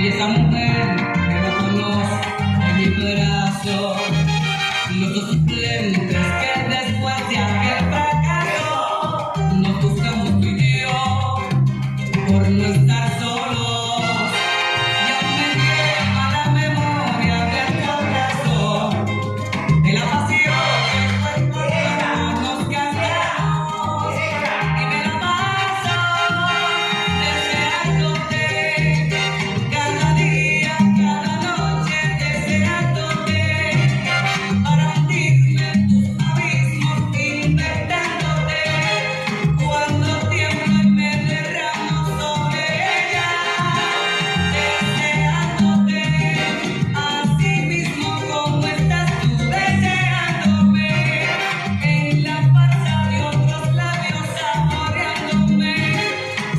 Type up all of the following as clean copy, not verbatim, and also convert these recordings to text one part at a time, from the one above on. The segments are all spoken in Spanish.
Y esa mujer que no conozco en mi brazo, los dos suplentes que después de aquel fracaso nos buscamos tú y yo por no estar solos. Ya me quema la memoria del abrazo, de la pasión que cuerpo y alma nos gastamos, y me la paso deseándote cada día, cada noche, deseándote para hundirme en tus abismos, inventándote cuando tiemblo y me derramo sobre ella, deseándote así mismo como estás tú deseándome en la farsa de otros labios, saboreándome,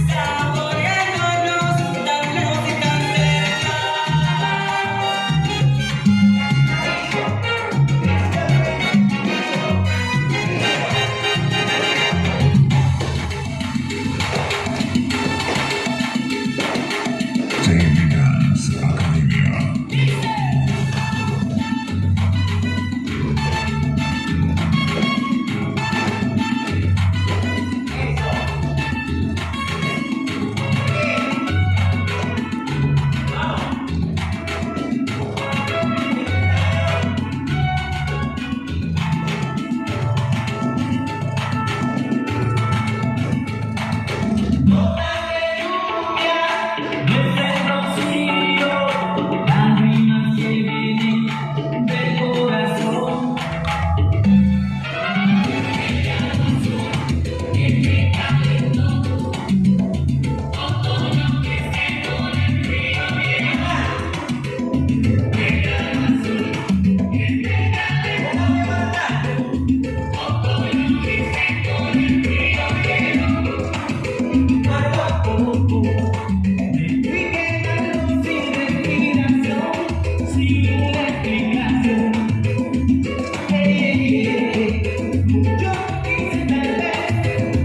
saboreándonos tan lejos y tan cerca. Dance Academia. Lágrimas que vienen del corazón. Sin una explicación. Yo quise tal vez,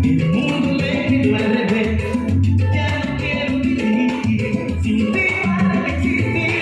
el mundo me quedó al revés. Ya no quiero vivir sin ti para que existir.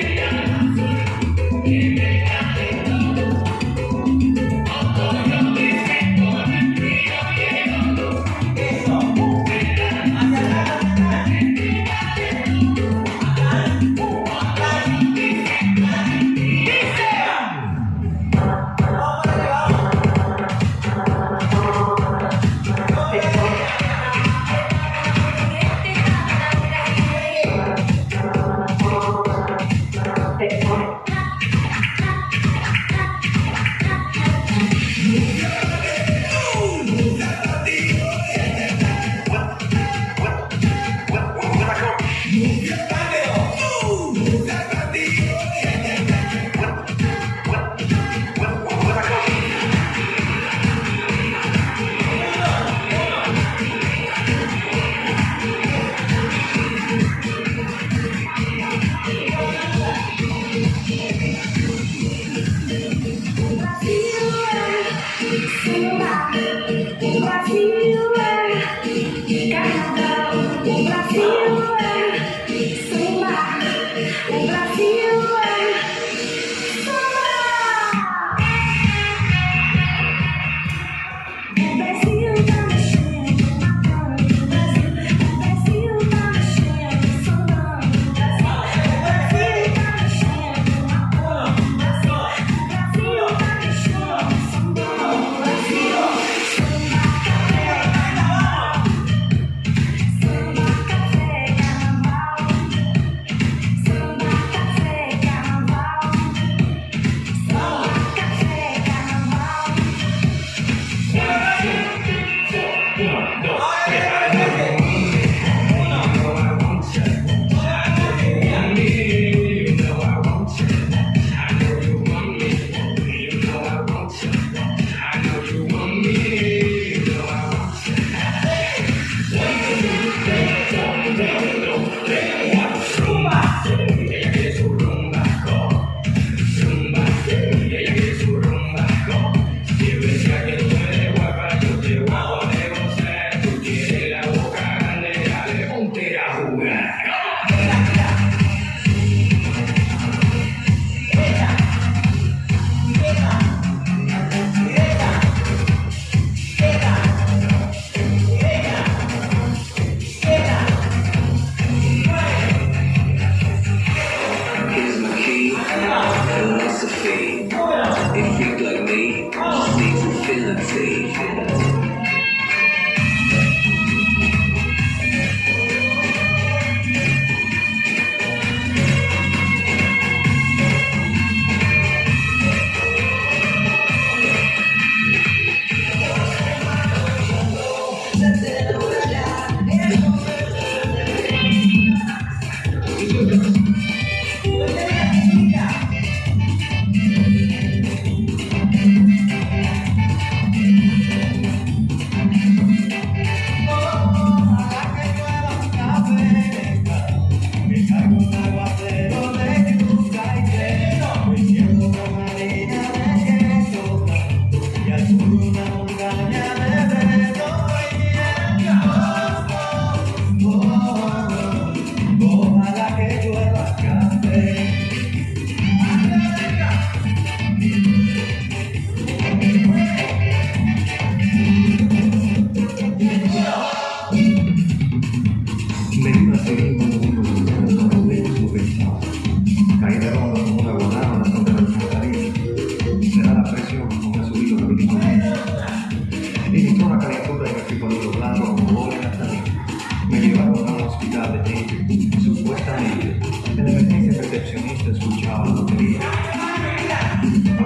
Me llevaron a un hospital de gente. Supuestamente, en la emergencia recepcionista escuchaba lo que dije.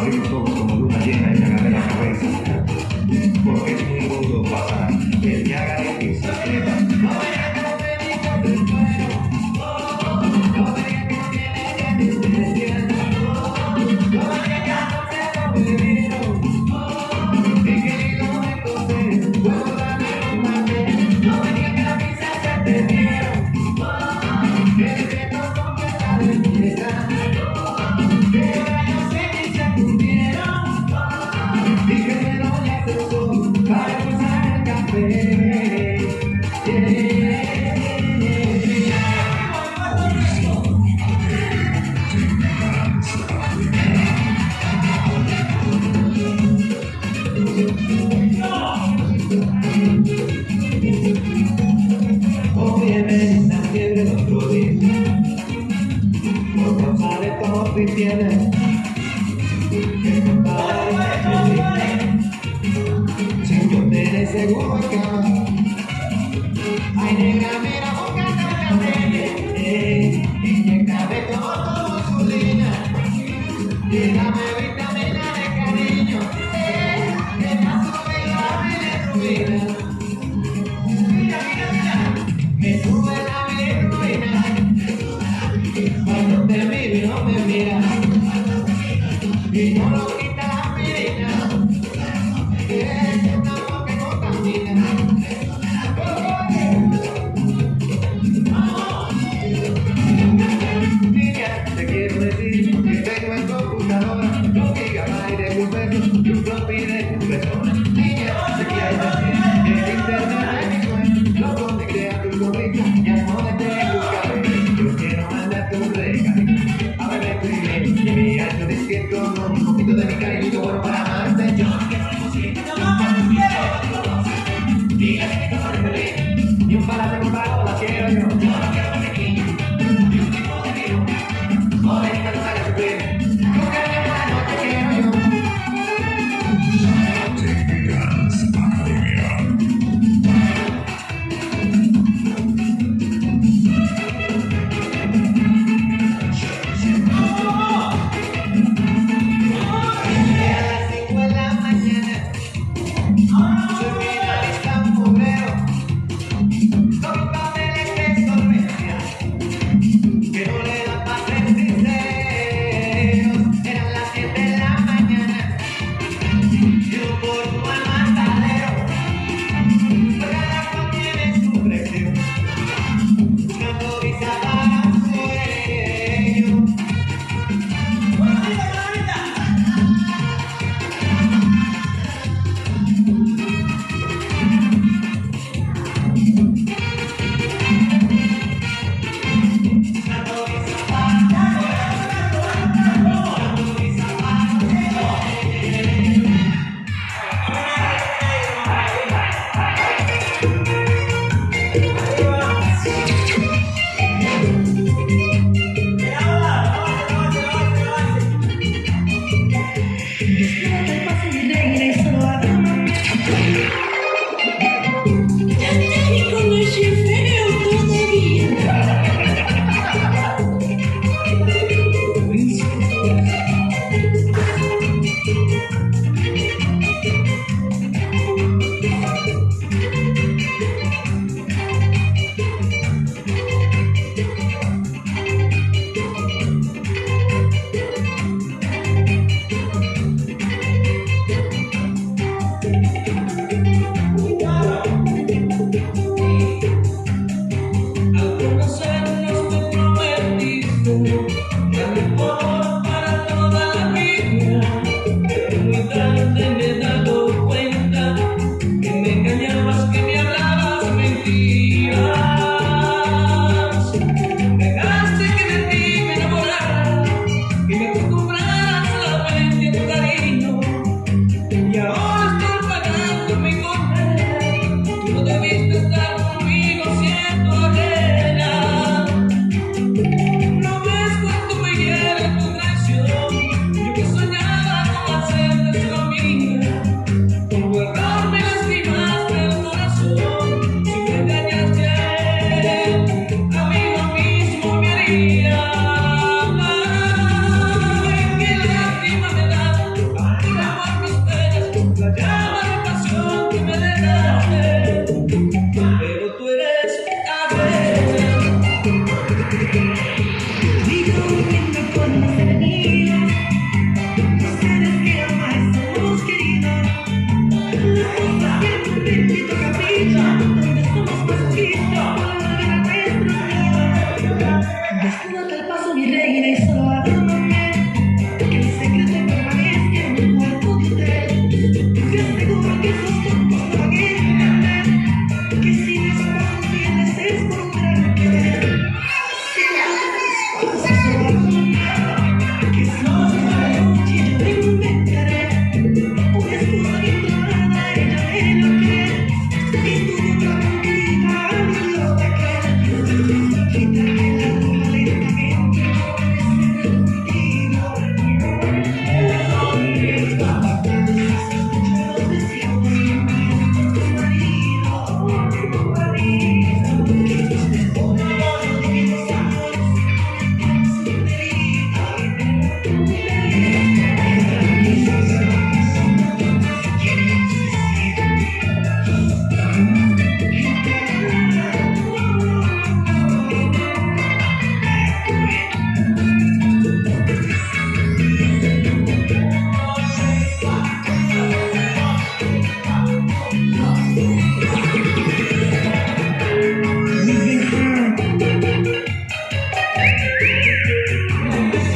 Abrí los ojos como luna llena y me agarré la cabeza. Porque es muy rudo pasar que el haga X se sepa. Tienes que si yo te seguro acá, ay negra, mira, buscando el café, inyectame como tu insulina, y dame vitamina de cariño, que me ha subido a mi bilirrubina. Mira, mira, mira, me sube la bilirrubina, cuando te miro y no me miras. Y no lo quita la aspirina, que es una voz que contamina. Niña, te quiero decir que tengo en computadora 2 gigabytes de bufetos y un floppy de impresora. Niña, te quiero decir que el internet es mi sueño, lo conecté a tu gorrito y al modo de buscar. Yo quiero mandarte un regalo, a ver, escribe, y mi año despierto con un poquito de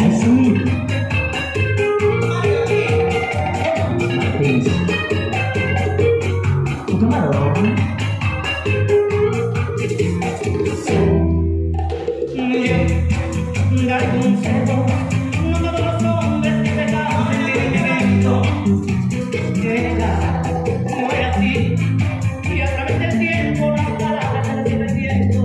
Azul. Martins. Tu camarón. Dar consejo, no todos los hombres que te dan el directo. Ella fue así, y a través del tiempo las palabras se las lleva el viento.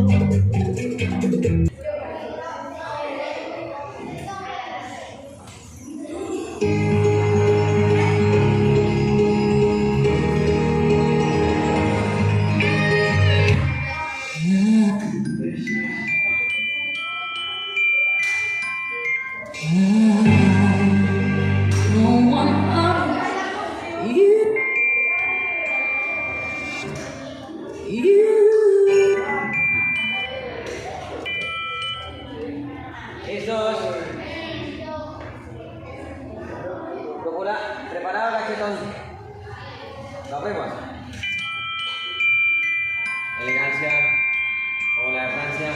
Listos. Procura, preparado cachetón. Nos vemos. Elegancia, como la de Francia.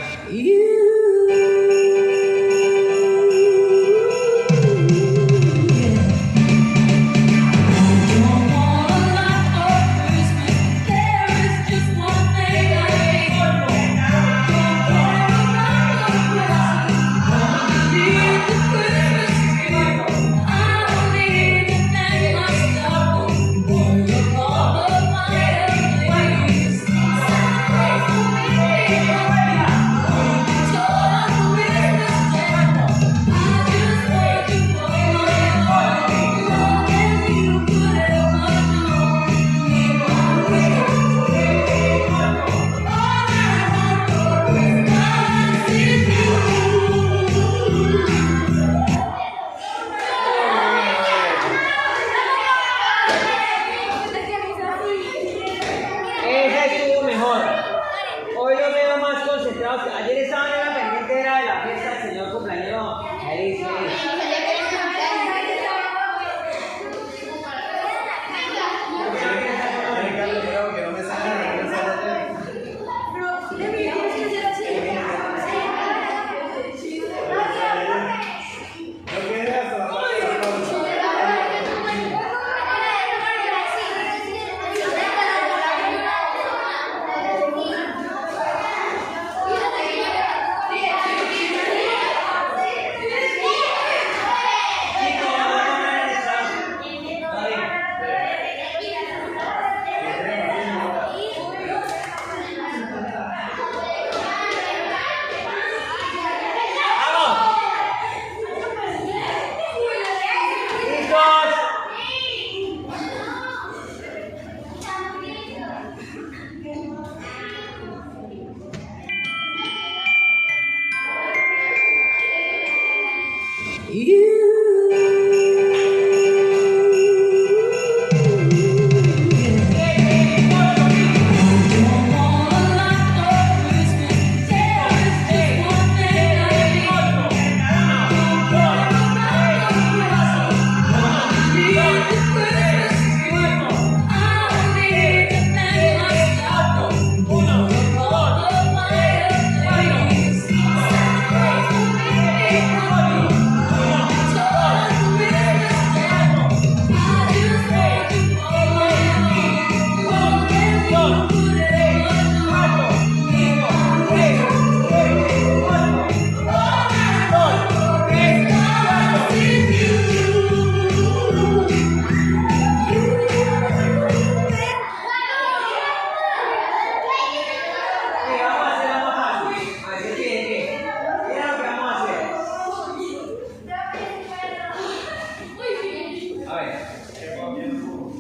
Hoy lo veo más concentrados. Ayer estaban en la pendiente era de la fiesta del señor cumpleaños. Feliz, feliz.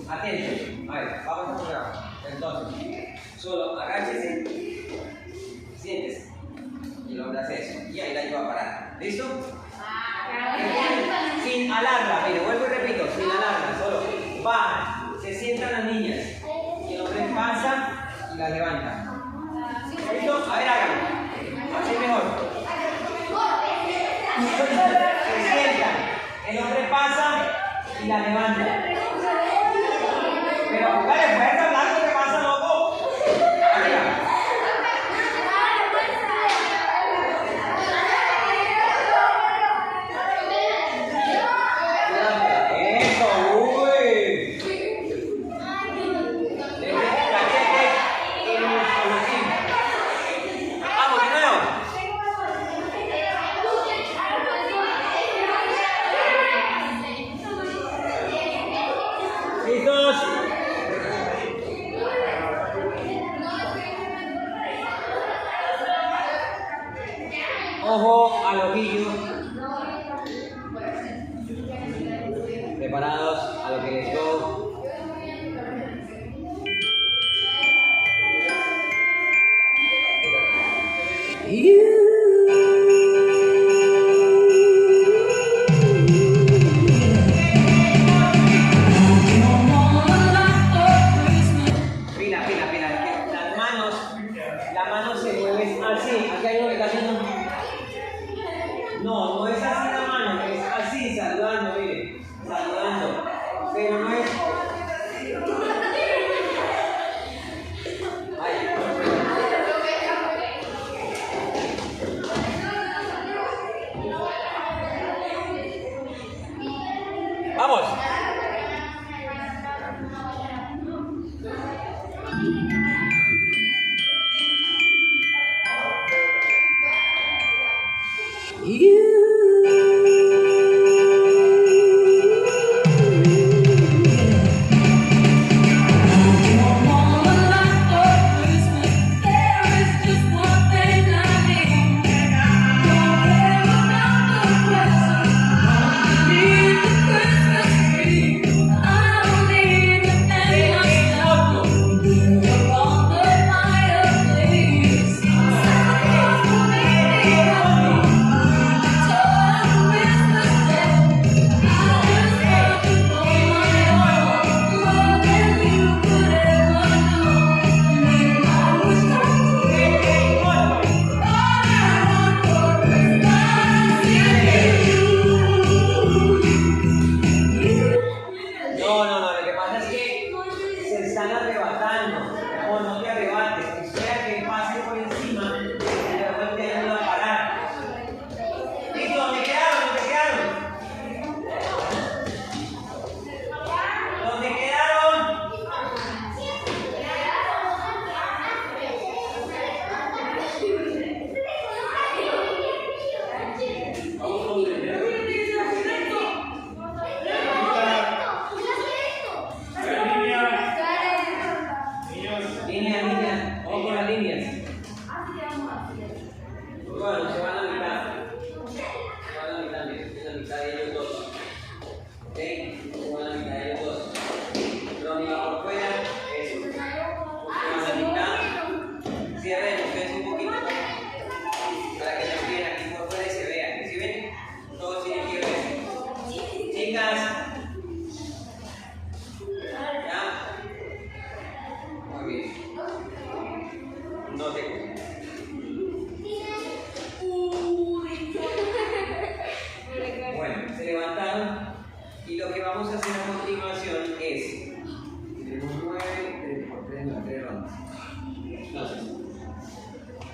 Atento. A ver, vamos a jugar. Entonces, solo agáchese, siéntese. Y el hombre hace eso. Y ahí la lleva a parar. ¿Listo? Sin alarma. Mire, vuelvo y repito. Sin alarma. Solo bajan. Se sientan las niñas. Y el hombre pasa y la levanta. ¿Listo? A ver, háganlo. Así mejor. Se sientan. El hombre pasa y la levanta. Pero, dale, fuerza, blanco, ¿qué pasa, loco? Arriba. preparados a lo que les go. Pila, pila, pila. Las manos se mueven así. Aquí hay uno que está haciendo. No, no es así la mano, es así, saludando, mire. Saludando. Pero no es. ¡Vamos!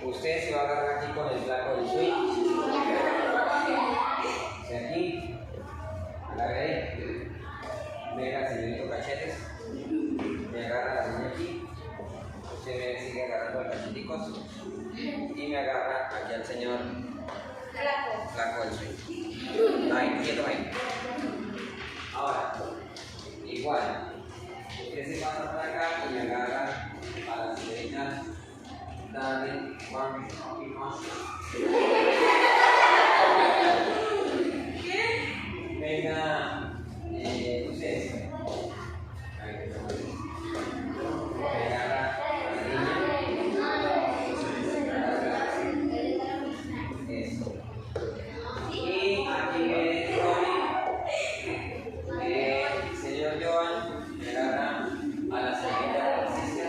Usted se va a agarrar aquí con el flaco del swing. De aquí. Agarre ahí. Me agarra señorito cachetes. Me agarra la niña aquí. Usted me sigue agarrando los cacheticos. Y me agarra aquí al señor flaco del swing. Ahí, quieto ahí. Ahora, igual. Usted se pasa para acá y me agarra a la señorita. Dale, Juan, venga, ustedes. Me agarra a la niña. Eso. Y aquí viene Ronnie. Señor Joan, me agarra a la señorita Francisca.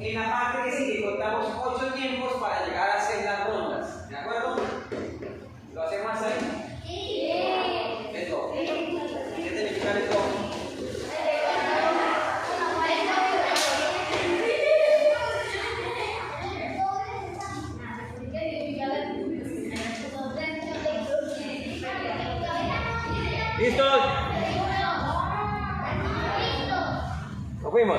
En la parte que sigue contamos 8 tiempos para llegar a hacer las rondas, ¿de acuerdo? ¿Lo hacemos ahí? Sí. Esto. ¿Qué significa esto? ¿Listos? Nos fuimos.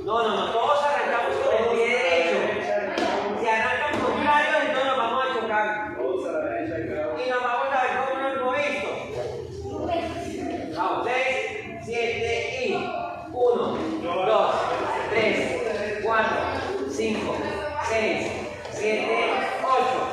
No, todos arrancamos con el pie derecho. Si arrancan contrario, entonces nos vamos a chocar. Y nos vamos a ver cómo nos mueve esto. Vamos, 6, 7 y 1, 2, 3, 4, 5, 6, 7, 8.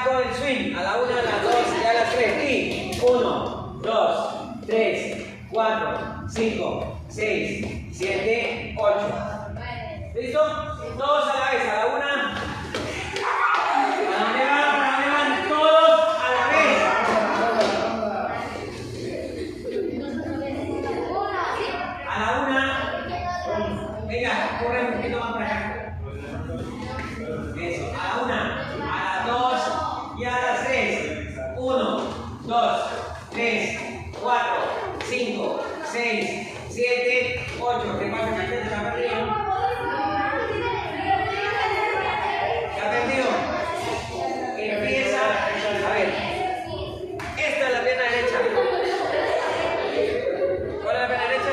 Del swing, a la 1, a las 2 y a las 3 y 1, 2, 3, 4, 5, 6, 7, 8. ¿Listo? Todos a la vez, a la 1. ¿A dónde van? Todos a la vez. A la 1. Venga, corre un poquito más para acá. Eso, a la 1. Y a las 3, 1, 2, 3, 4, 5, 6, 7, 8. ¿Qué pasa? ¿Cachete está perdido? ¿Está perdido? Empieza. A ver. Esta es la pierna derecha. ¿Cuál es la pierna derecha?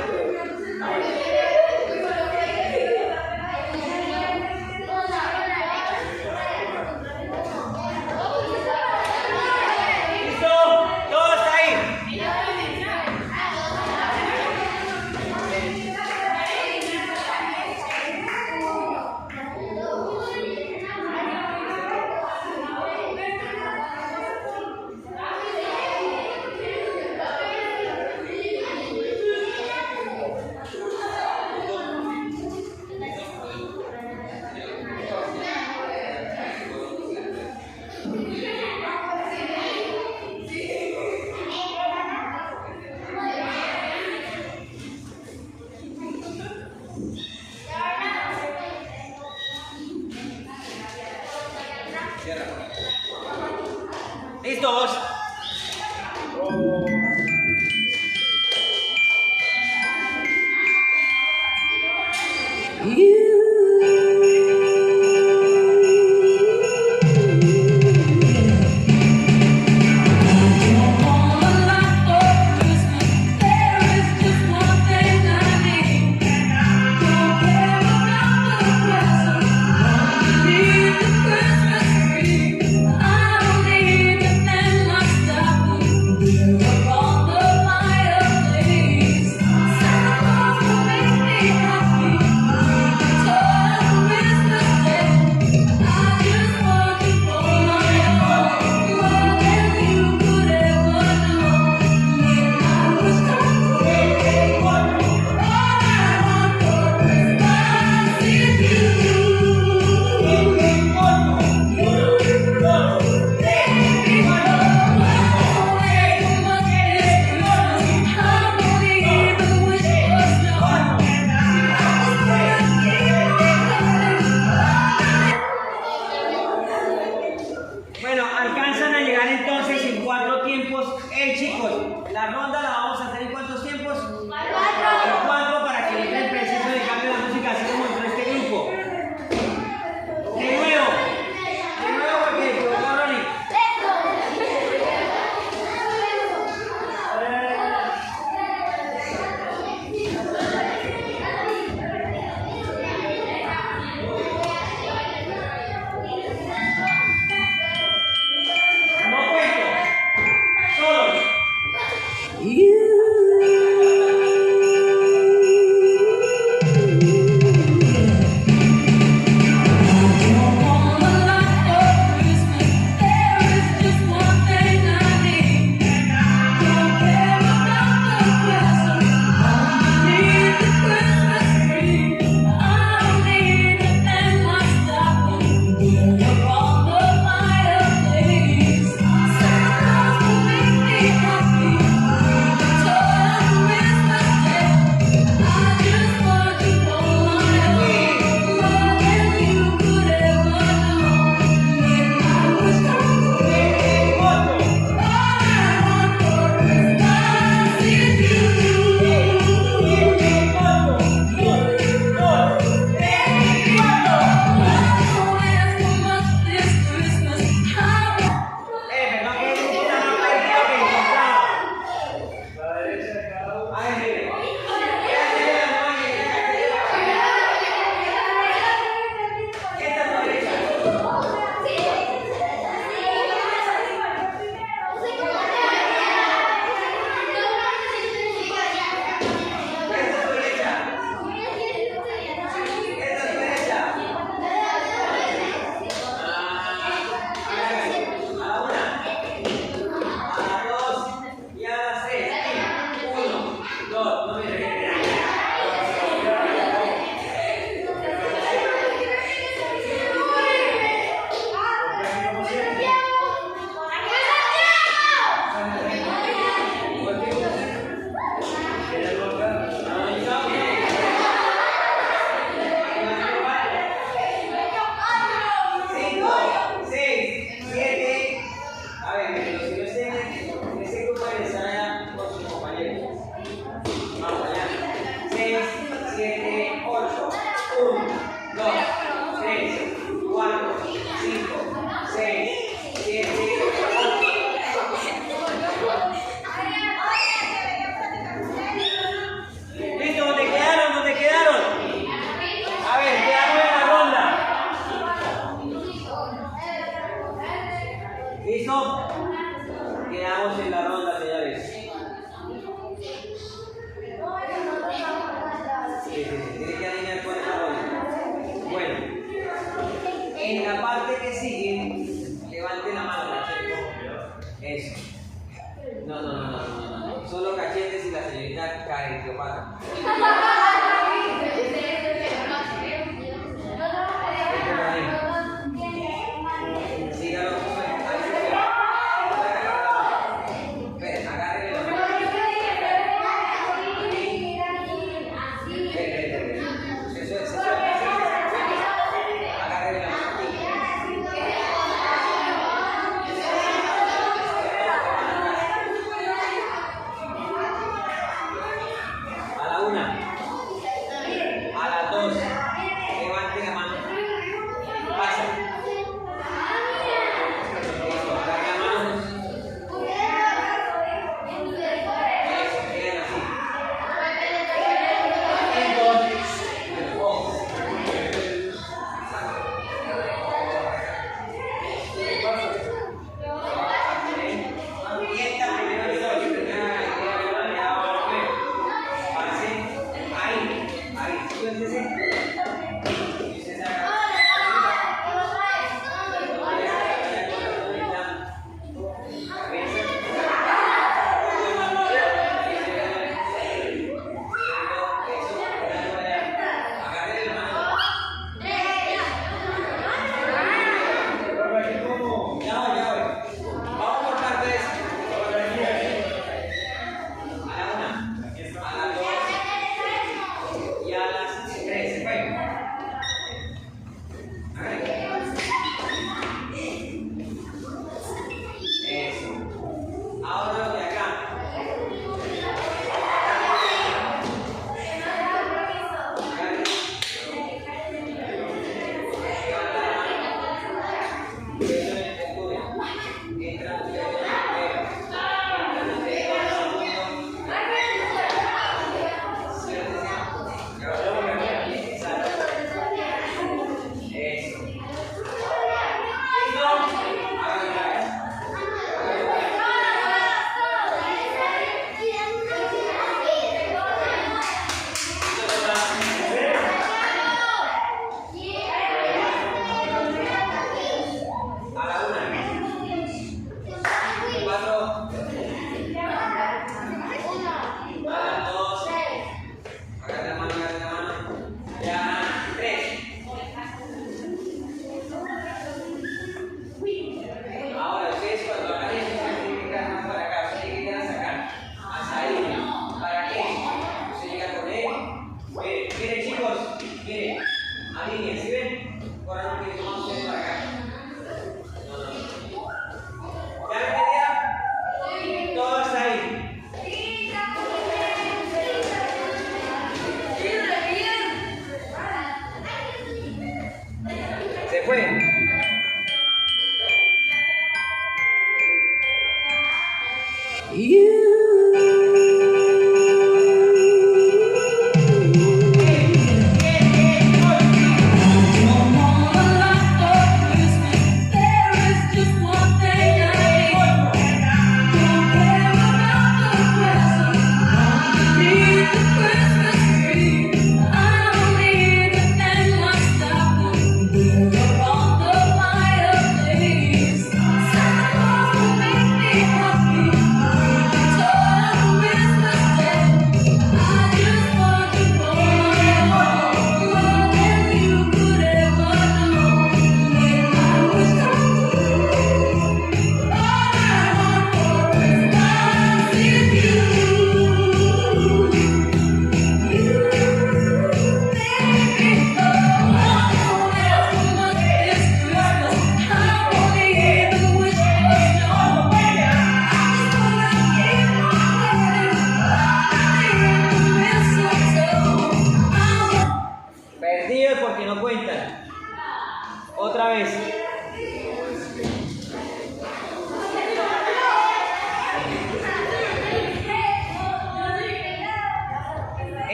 6, 7, 8. 1, 2, 3, 4, 5, 6, 7, 8. ¿Listo? ¿No te quedaron? ¿No te quedaron? A ver, quedamos en la ronda. ¿Listo? Quedamos en la ronda, señores. Sí, tiene que alinear con esa ronda. Bueno, en la parte que sigue, levante la mano, Pacheco. Eso. No. Solo cachetes y la señorita Karen Cleopatra. Sígalo. Ven, agárrele la mano. Eso es. Agárrele la mano. A la 1, a las 2, levante la mano, pasa. Listo, agarre la mano. Eso, queden así. I don't wanna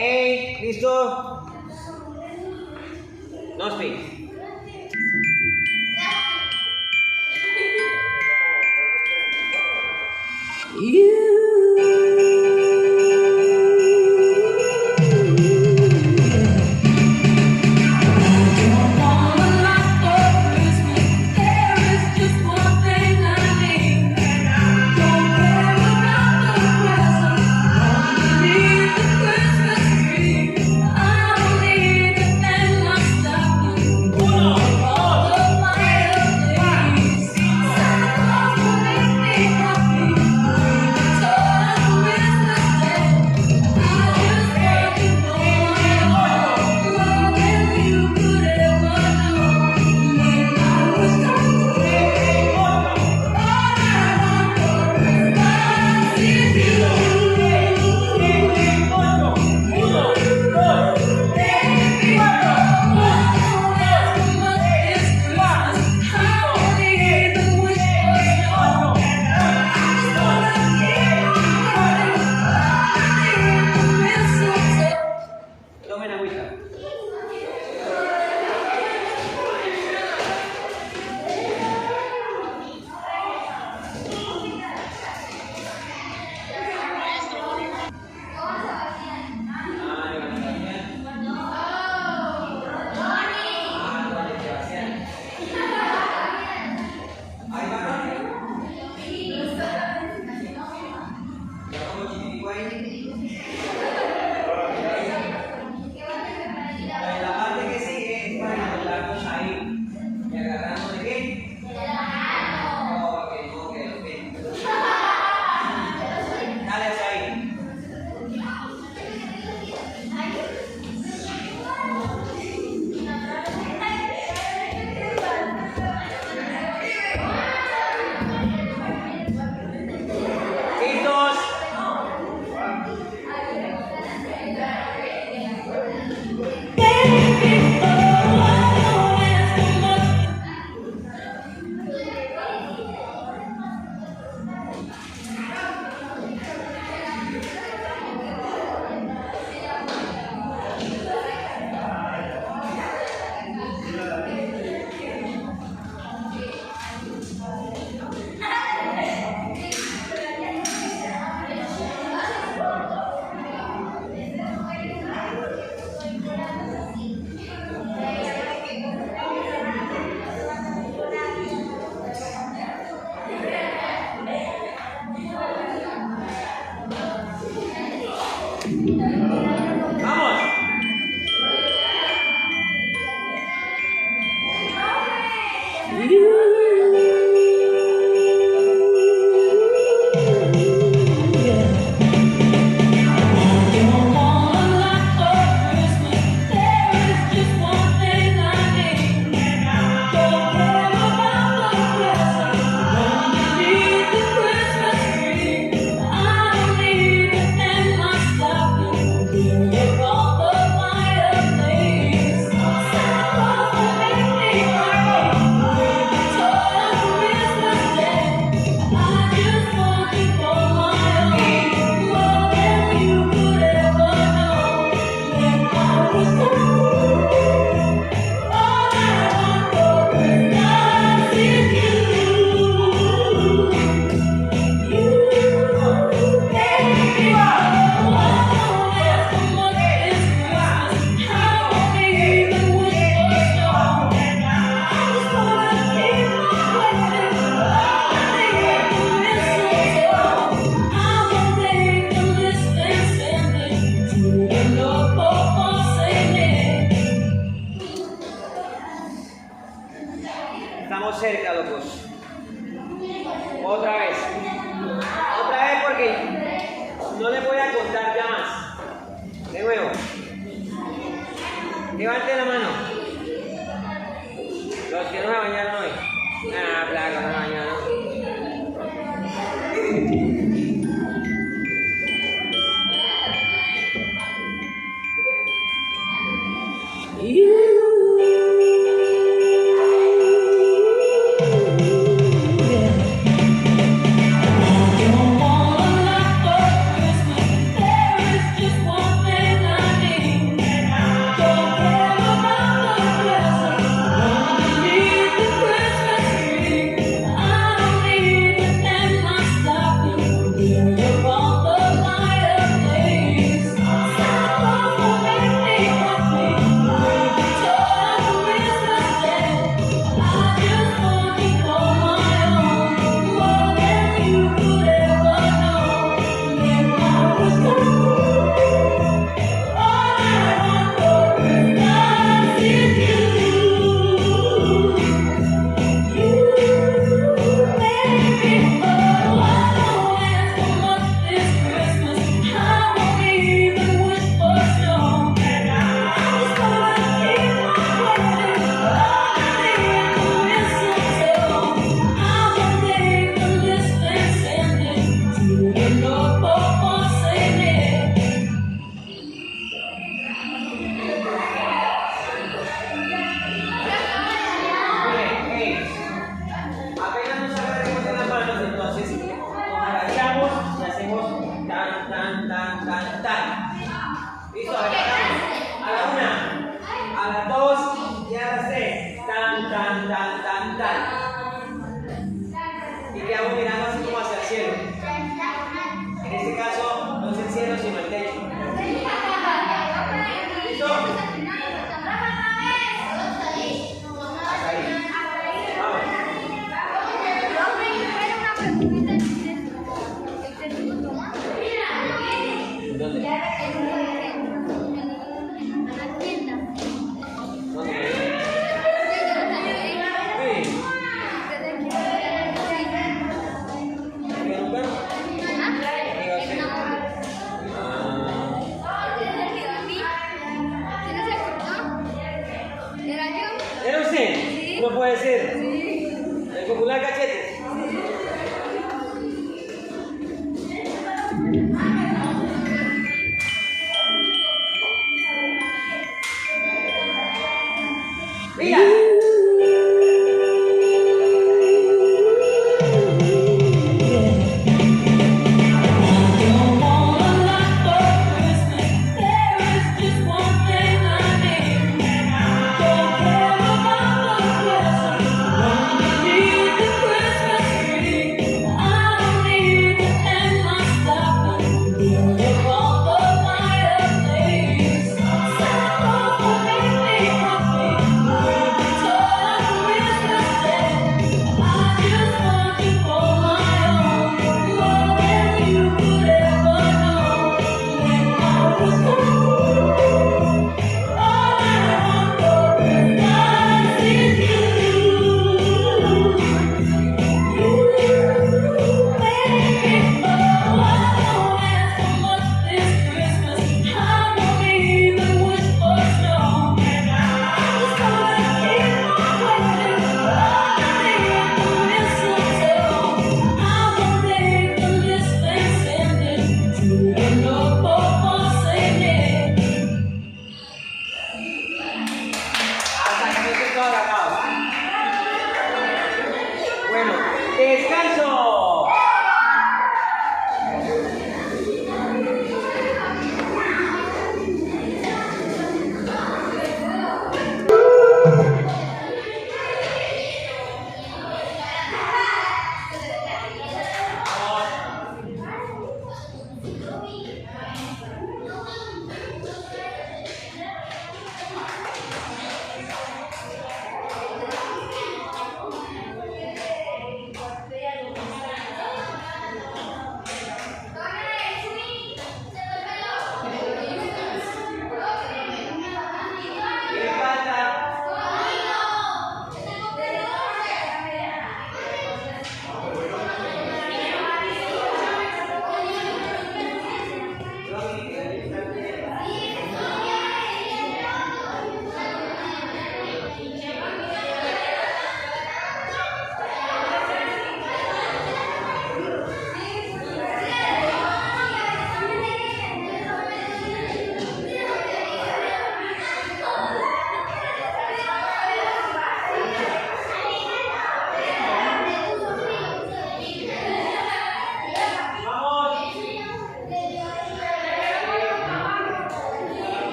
¿Listo? No speak. Tomen agüita. La parte que sigue es para encontrarnos ahí. ¿Y agarramos de qué? De la mano. Ok. Dale hacia ahí. ¿Listos? ¡Vamos! Estamos cerca, locos. Otra vez porque no les voy a contar ya más. De nuevo. Levanten la mano. Los que no se bañaron hoy. Claro, no se bañaron. Just one thing I puede ser? El popular Cachetes. ¡Mira!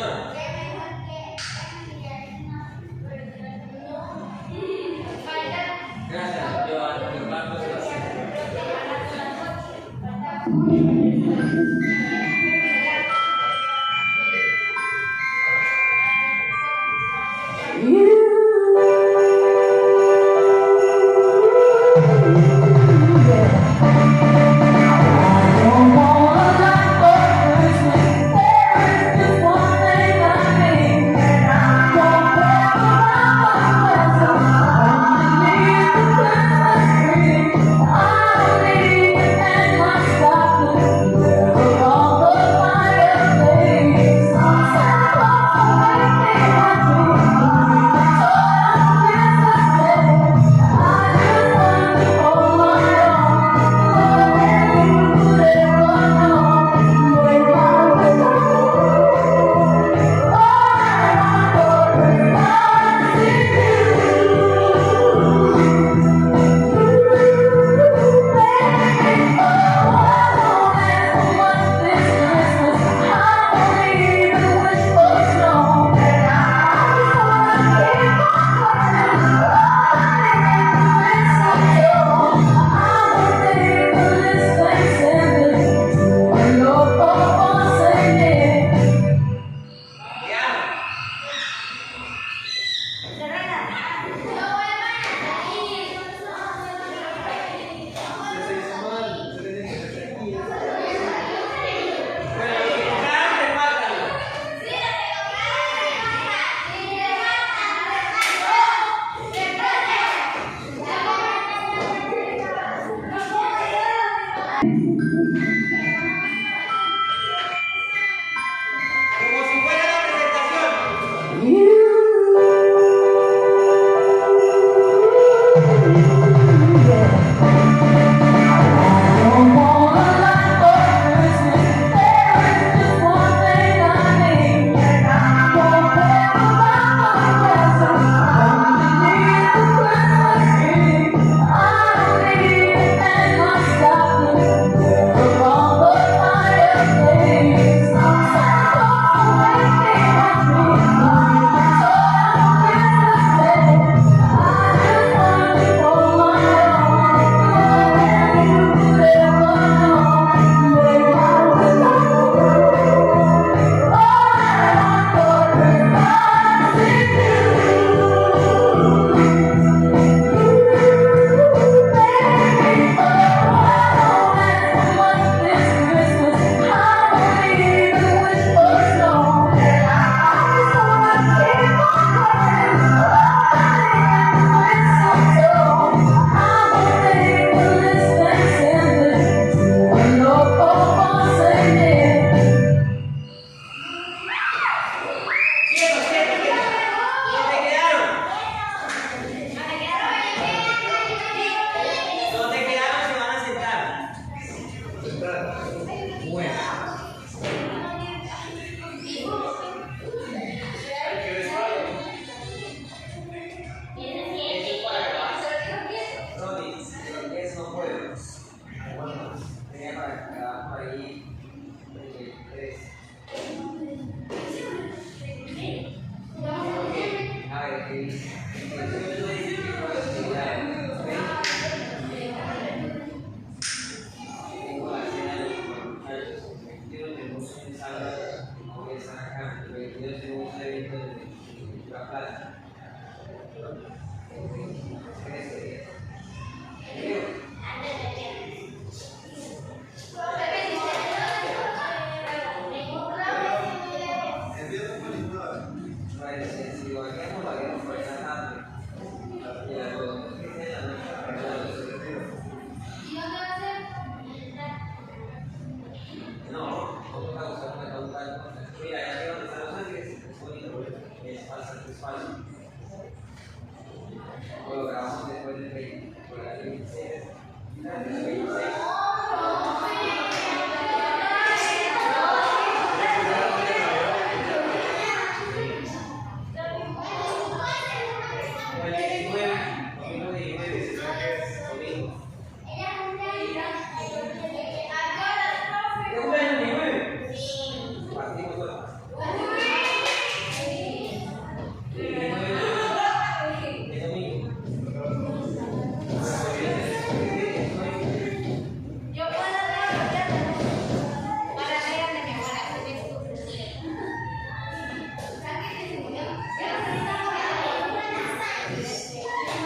atención. Gracias, Joan. Mi hermano se lo hace.